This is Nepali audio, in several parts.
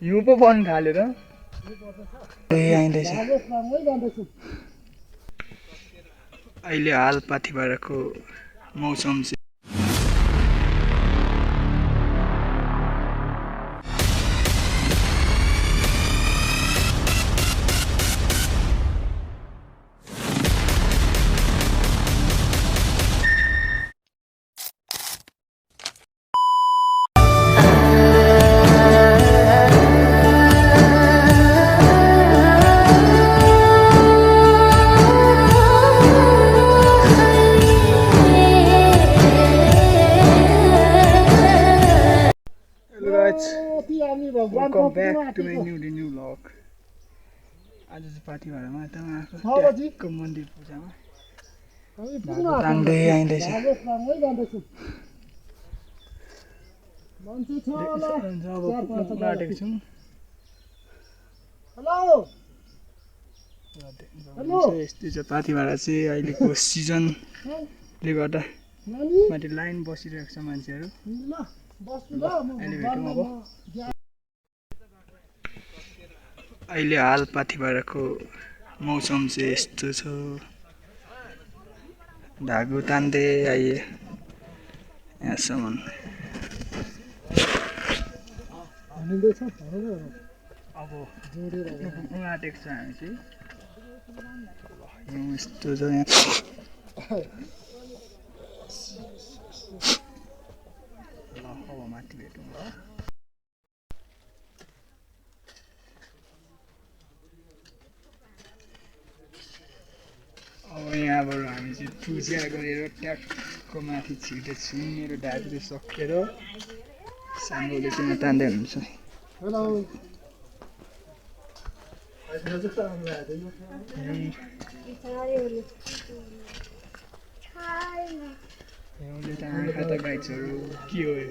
हिउँ पो पर्न थाल्यो र अहिले हाल पाथिभराको मौसम चाहिँ welcome back to my new vlog. आज चाहिँ पाथिभरामा मातामा आएको मन्दिर पूजामा तान्दै आइँदैछ। आँटेको छौँ। यस्तै छ पाथिभरा चाहिँ अहिलेको सिजनले गर्दा माथि लाइन बसिरहेको छ मान्छेहरू। अहिले भेटौँ अब। अहिले हाल पाथिभराको मौसम चाहिँ यस्तो छ। धागो तान्दै आइए यहाँसम्म। अब आँटेको छ हामी चाहिँ। यस्तो छ यहाँ। ल अब माथि भेटौँ ल। अब यहाँबाट हामी चाहिँ पूजा गरेर ट्याक्क माथि छिर्दैछौँ। मेरो ढाडले सकेर साङ्गोले चाहिँ तान्दै हुनुहुन्छ। हिउँले त आँखा त गाइछहरू के हो यो?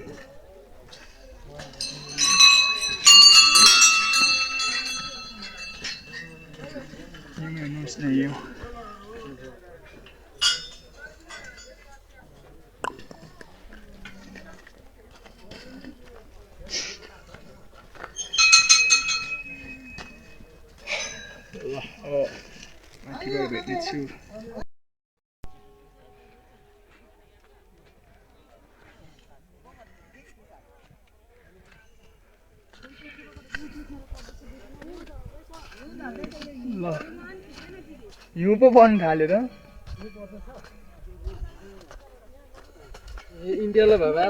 हेर्नुहोस् न यो ल अब माथिबाट भेट्दैछु। ल हिउँ पो पर्न थाल्यो र इन्डियालाई भए